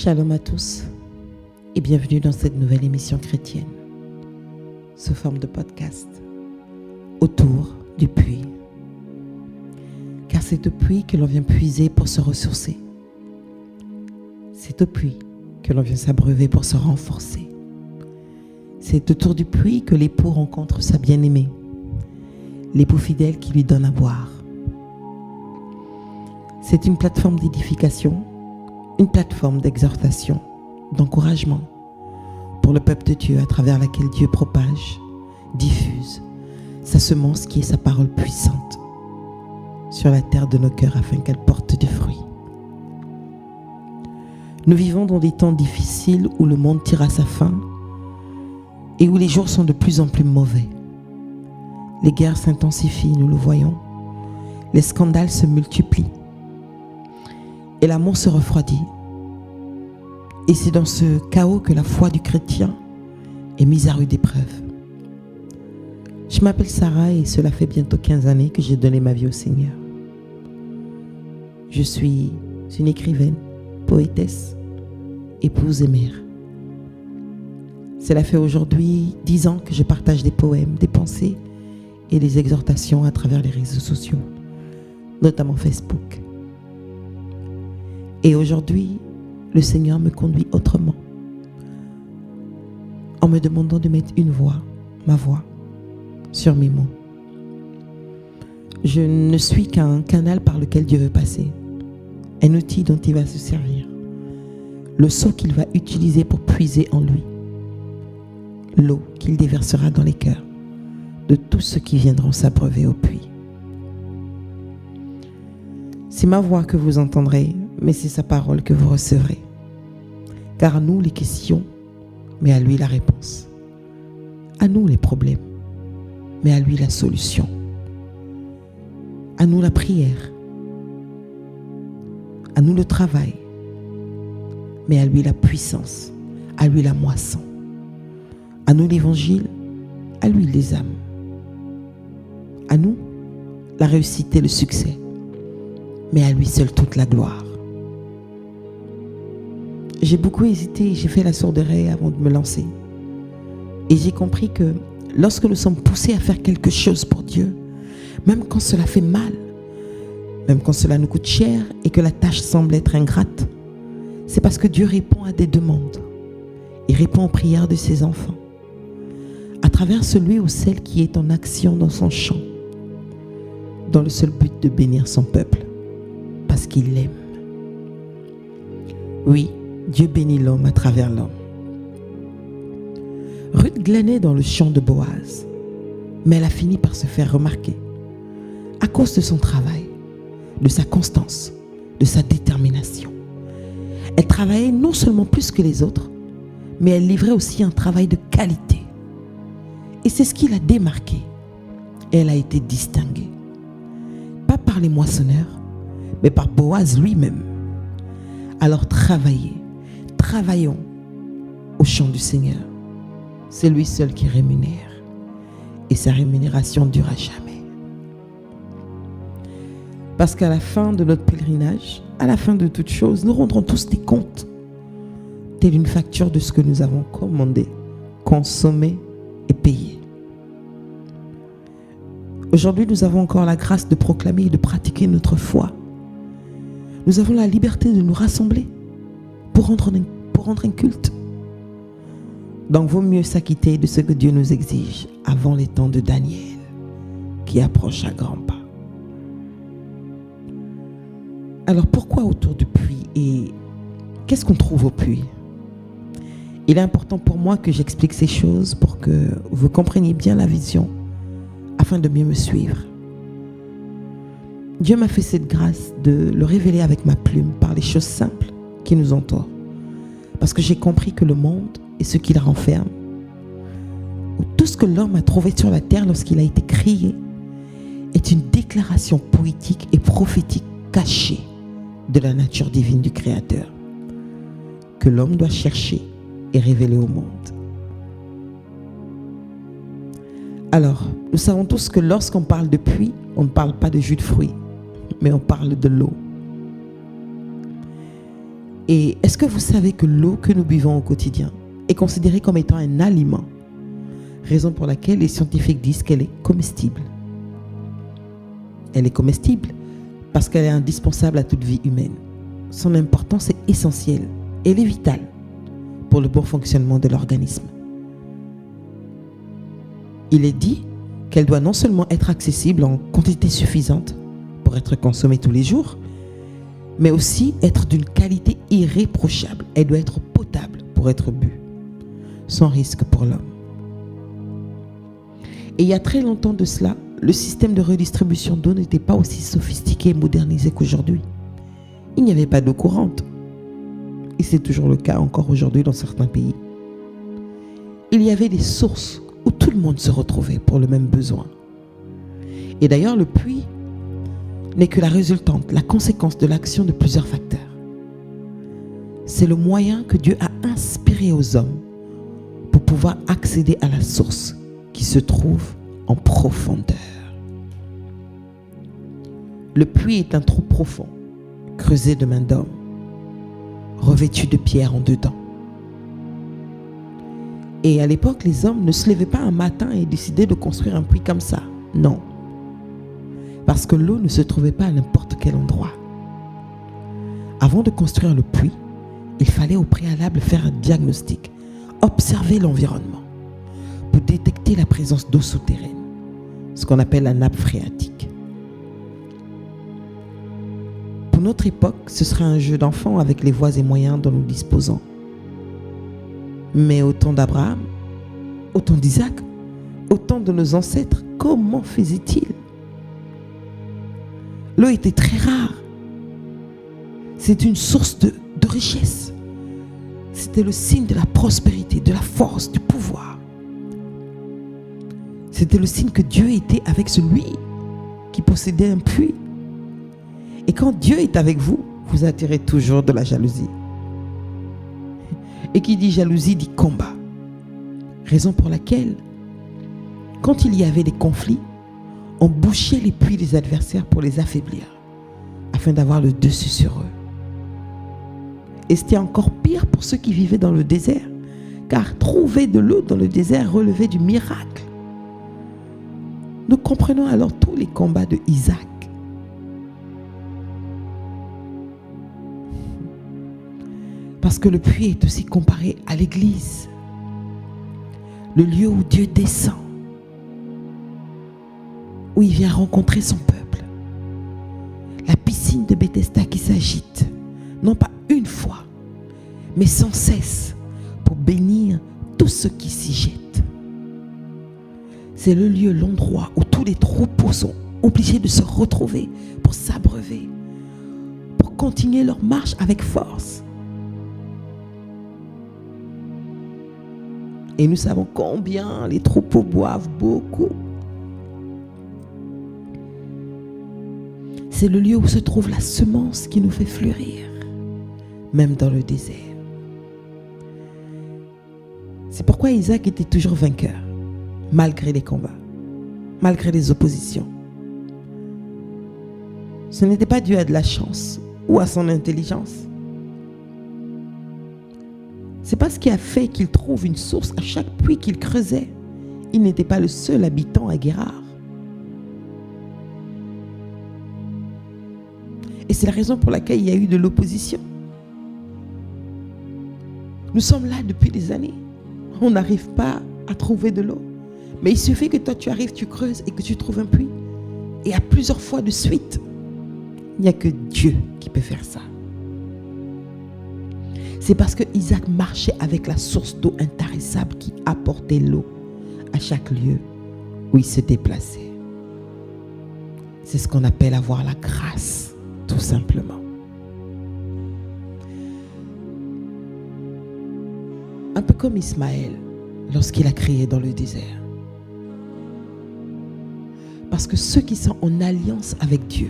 Shalom à tous et bienvenue dans cette nouvelle émission chrétienne sous forme de podcast autour du puits. Car c'est au puits que l'on vient puiser pour se ressourcer. C'est au puits que l'on vient s'abreuver pour se renforcer. C'est autour du puits que l'époux rencontre sa bien-aimée, l'époux fidèle qui lui donne à boire. C'est une plateforme d'édification, une plateforme d'exhortation, d'encouragement pour le peuple de Dieu à travers laquelle Dieu propage, diffuse sa semence qui est sa parole puissante sur la terre de nos cœurs afin qu'elle porte du fruit. Nous vivons dans des temps difficiles où le monde tire à sa fin et où les jours sont de plus en plus mauvais. Les guerres s'intensifient, nous le voyons. Les scandales se multiplient. Et l'amour se refroidit. Et c'est dans ce chaos que la foi du chrétien est mise à rude épreuve. Je m'appelle Sarah et cela fait bientôt 15 années que j'ai donné ma vie au Seigneur. Je suis une écrivaine, poétesse, épouse et mère. Cela fait aujourd'hui 10 ans que je partage des poèmes, des pensées et des exhortations à travers les réseaux sociaux, notamment Facebook. Et aujourd'hui, le Seigneur me conduit autrement, en me demandant de mettre une voix, ma voix, sur mes mots. Je ne suis qu'un canal par lequel Dieu veut passer, un outil dont il va se servir, le seau qu'il va utiliser pour puiser en lui, l'eau qu'il déversera dans les cœurs de tous ceux qui viendront s'abreuver au puits. C'est ma voix que vous entendrez, mais c'est sa parole que vous recevrez. Car à nous les questions, mais à lui la réponse. À nous les problèmes, mais à lui la solution. À nous la prière. À nous le travail, mais à lui la puissance, à lui la moisson. À nous l'évangile, à lui les âmes. À nous la réussite et le succès, mais à lui seul toute la gloire. J'ai beaucoup hésité et j'ai fait la sourde oreille avant de me lancer. Et j'ai compris que lorsque nous sommes poussés à faire quelque chose pour Dieu, même quand cela fait mal, même quand cela nous coûte cher et que la tâche semble être ingrate, c'est parce que Dieu répond à des demandes. Il répond aux prières de ses enfants, à travers celui ou celle qui est en action dans son champ, dans le seul but de bénir son peuple, parce qu'il l'aime. Oui, Dieu bénit l'homme à travers l'homme. Ruth glanait dans le champ de Boaz, mais elle a fini par se faire remarquer à cause de son travail, de sa constance, de sa détermination. Elle travaillait non seulement plus que les autres, mais elle livrait aussi un travail de qualité. Et c'est ce qui l'a démarquée. Elle a été distinguée. Pas par les moissonneurs, mais par Boaz lui-même. Alors travaillons au champ du Seigneur. C'est lui seul qui rémunère. Et sa rémunération ne durera jamais. Parce qu'à la fin de notre pèlerinage, à la fin de toute chose, nous rendrons tous des comptes. Telle une facture de ce que nous avons commandé, consommé et payé. Aujourd'hui, nous avons encore la grâce de proclamer et de pratiquer notre foi. Nous avons la liberté de nous rassembler pour rendre un culte. Donc, vaut mieux s'acquitter de ce que Dieu nous exige avant les temps de Daniel, qui approche à grands pas. Alors, pourquoi autour du puits et qu'est-ce qu'on trouve au puits? Il est important pour moi que j'explique ces choses pour que vous compreniez bien la vision, afin de mieux me suivre. Dieu m'a fait cette grâce de le révéler avec ma plume par les choses simples qui nous entourent. Parce que j'ai compris que le monde et ce qu'il renferme, ou tout ce que l'homme a trouvé sur la terre lorsqu'il a été créé, est une déclaration poétique et prophétique cachée de la nature divine du Créateur, que l'homme doit chercher et révéler au monde. Alors, nous savons tous que lorsqu'on parle de puits, on ne parle pas de jus de fruits, mais on parle de l'eau. Et est-ce que vous savez que l'eau que nous buvons au quotidien est considérée comme étant un aliment, raison pour laquelle les scientifiques disent qu'elle est comestible. Elle est comestible parce qu'elle est indispensable à toute vie humaine. Son importance est essentielle, elle est vitale pour le bon fonctionnement de l'organisme. Il est dit qu'elle doit non seulement être accessible en quantité suffisante pour être consommée tous les jours, mais aussi être d'une qualité irréprochable. Elle doit être potable pour être bue, sans risque pour l'homme. Et il y a très longtemps de cela, le système de redistribution d'eau n'était pas aussi sophistiqué et modernisé qu'aujourd'hui. Il n'y avait pas d'eau courante. Et c'est toujours le cas encore aujourd'hui dans certains pays. Il y avait des sources où tout le monde se retrouvait pour le même besoin. Et d'ailleurs, le puits n'est que la résultante, la conséquence de l'action de plusieurs facteurs. C'est le moyen que Dieu a inspiré aux hommes pour pouvoir accéder à la source qui se trouve en profondeur. Le puits est un trou profond, creusé de main d'homme, revêtu de pierres en dedans. Et à l'époque, les hommes ne se levaient pas un matin et décidaient de construire un puits comme ça. Non. Parce que l'eau ne se trouvait pas à n'importe quel endroit. Avant de construire le puits, il fallait au préalable faire un diagnostic, observer l'environnement pour détecter la présence d'eau souterraine, ce qu'on appelle la nappe phréatique. Pour notre époque, ce serait un jeu d'enfant avec les voies et moyens dont nous disposons. Mais au temps d'Abraham, au temps d'Isaac, au temps de nos ancêtres, comment faisaient-ils? L'eau était très rare. C'est une source de richesse. C'était le signe de la prospérité, de la force, du pouvoir. C'était le signe que Dieu était avec celui qui possédait un puits. Et quand Dieu est avec vous, vous attirez toujours de la jalousie. Et qui dit jalousie dit combat. Raison pour laquelle, quand il y avait des conflits, on bouchait les puits des adversaires pour les affaiblir, afin d'avoir le dessus sur eux. Et c'était encore pire pour ceux qui vivaient dans le désert, car trouver de l'eau dans le désert relevait du miracle. Nous comprenons alors tous les combats de Isaac. Parce que le puits est aussi comparé à l'église, le lieu où Dieu descend, où il vient rencontrer son peuple. La piscine de Bethesda qui s'agite, non pas une fois, mais sans cesse, pour bénir tous ceux qui s'y jettent. C'est le lieu, l'endroit où tous les troupeaux sont obligés de se retrouver pour s'abreuver, pour continuer leur marche avec force. Et nous savons combien les troupeaux boivent beaucoup. C'est le lieu où se trouve la semence qui nous fait fleurir, même dans le désert. C'est pourquoi Isaac était toujours vainqueur, malgré les combats, malgré les oppositions. Ce n'était pas dû à de la chance ou à son intelligence. C'est pas ce qui a fait qu'il trouve une source à chaque puits qu'il creusait. Il n'était pas le seul habitant à Guérard. Et c'est la raison pour laquelle il y a eu de l'opposition. Nous sommes là depuis des années. On n'arrive pas à trouver de l'eau. Mais il suffit que toi tu arrives, tu creuses et que tu trouves un puits. Et à plusieurs fois de suite, il n'y a que Dieu qui peut faire ça. C'est parce que Isaac marchait avec la source d'eau intarissable qui apportait l'eau à chaque lieu où il se déplaçait. C'est ce qu'on appelle avoir la grâce, tout simplement. Un peu comme Ismaël lorsqu'il a crié dans le désert. Parce que ceux qui sont en alliance avec Dieu,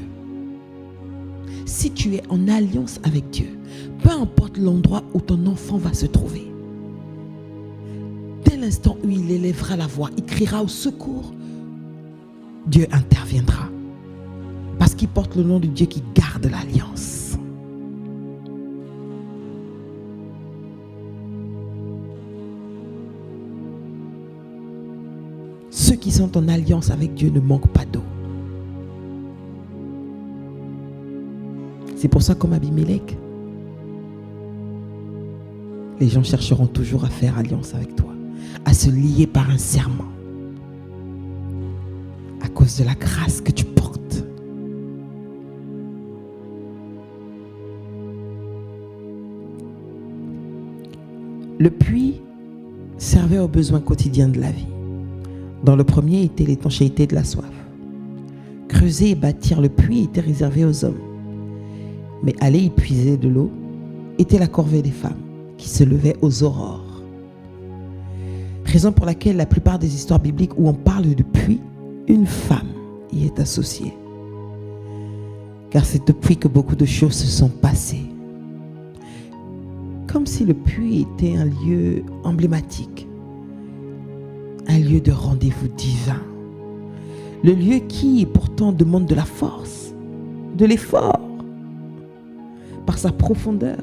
si tu es en alliance avec Dieu, peu importe l'endroit où ton enfant va se trouver, dès l'instant où il élèvera la voix, il criera au secours, Dieu interviendra. Parce qu'il porte le nom de Dieu qui garde l'alliance. Ceux qui sont en alliance avec Dieu ne manquent pas d'eau. C'est pour ça, comme Abimelech, les gens chercheront toujours à faire alliance avec toi, à se lier par un serment, à cause de la grâce que tu portes. Le puits servait aux besoins quotidiens de la vie. Dans le premier était l'étanchéité de la soif. Creuser et bâtir le puits était réservé aux hommes. Mais aller y puiser de l'eau était la corvée des femmes qui se levaient aux aurores. Raison pour laquelle la plupart des histoires bibliques où on parle de puits, une femme y est associée. Car c'est au puits que beaucoup de choses se sont passées. Comme si le puits était un lieu emblématique, un lieu de rendez-vous divin. Le lieu qui pourtant demande de la force, de l'effort, par sa profondeur.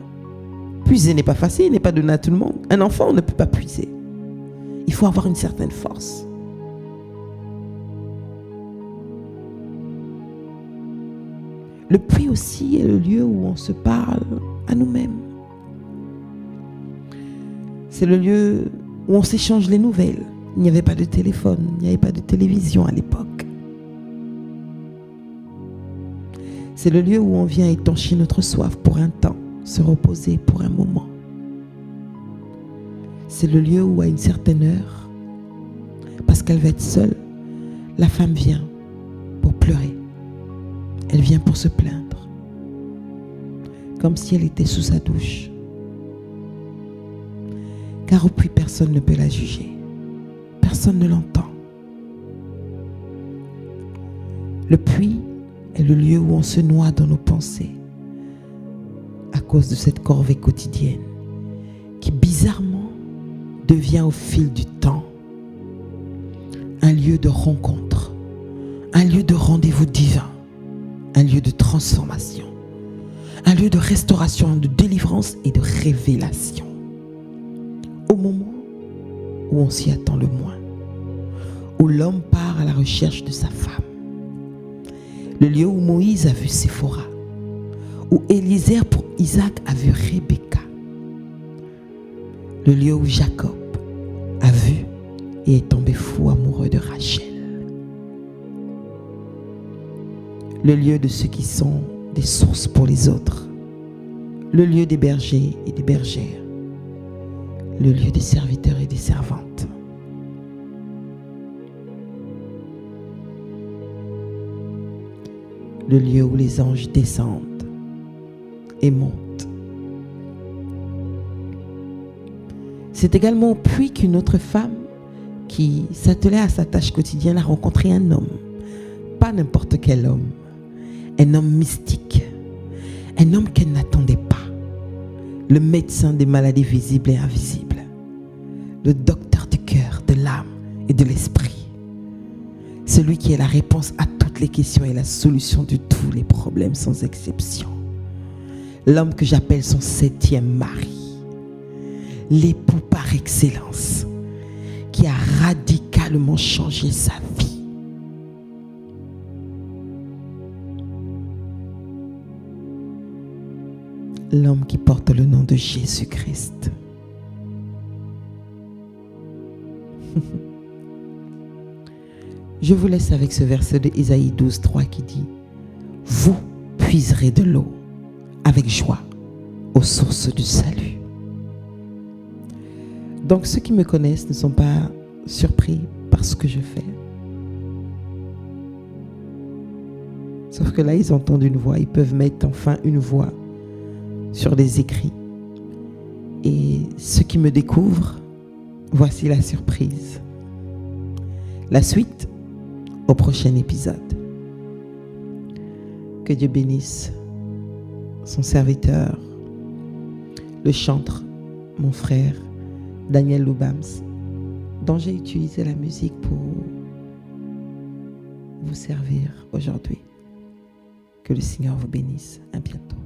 Puiser n'est pas facile, n'est pas donné à tout le monde. Un enfant ne peut pas puiser. Il faut avoir une certaine force. Le puits aussi est le lieu où on se parle à nous-mêmes. C'est le lieu où on s'échange les nouvelles. Il n'y avait pas de téléphone, il n'y avait pas de télévision à l'époque. C'est le lieu où on vient étancher notre soif pour un temps, se reposer pour un moment. C'est le lieu où à une certaine heure, parce qu'elle va être seule, la femme vient pour pleurer. Elle vient pour se plaindre, comme si elle était sous sa douche. Car au puits, personne ne peut la juger. Personne ne l'entend. Le puits est le lieu où on se noie dans nos pensées à cause de cette corvée quotidienne qui bizarrement devient au fil du temps un lieu de rencontre, un lieu de rendez-vous divin, un lieu de transformation, un lieu de restauration, de délivrance et de révélation. Au moment où on s'y attend le moins, où l'homme part à la recherche de sa femme. Le lieu où Moïse a vu Séphora, où Élisée pour Isaac a vu Rebecca. Le lieu où Jacob a vu et est tombé fou amoureux de Rachel. Le lieu de ceux qui sont des sources pour les autres. Le lieu des bergers et des bergères. Le lieu des serviteurs et des servantes. Le lieu où les anges descendent et montent. C'est également au puits qu'une autre femme qui s'attelait à sa tâche quotidienne a rencontré un homme. Pas n'importe quel homme. Un homme mystique. Un homme qu'elle n'attendait pas. Le médecin des maladies visibles et invisibles. Le docteur du cœur, de l'âme et de l'esprit. Celui qui est la réponse à toutes les questions et la solution de tous les problèmes sans exception. L'homme que j'appelle son 7e mari. L'époux par excellence qui a radicalement changé sa vie. L'homme qui porte le nom de Jésus-Christ. Je vous laisse avec ce verset de Ésaïe 12:3 qui dit « Vous puiserez de l'eau avec joie aux sources du salut. » Donc ceux qui me connaissent ne sont pas surpris par ce que je fais. Sauf que là, ils entendent une voix. Ils peuvent mettre enfin une voix sur des écrits. Et ceux qui me découvrent, voici la surprise. La suite au prochain épisode. Que Dieu bénisse son serviteur, le chantre, mon frère, Daniel Loubams, dont j'ai utilisé la musique pour vous servir aujourd'hui. Que le Seigneur vous bénisse. À bientôt.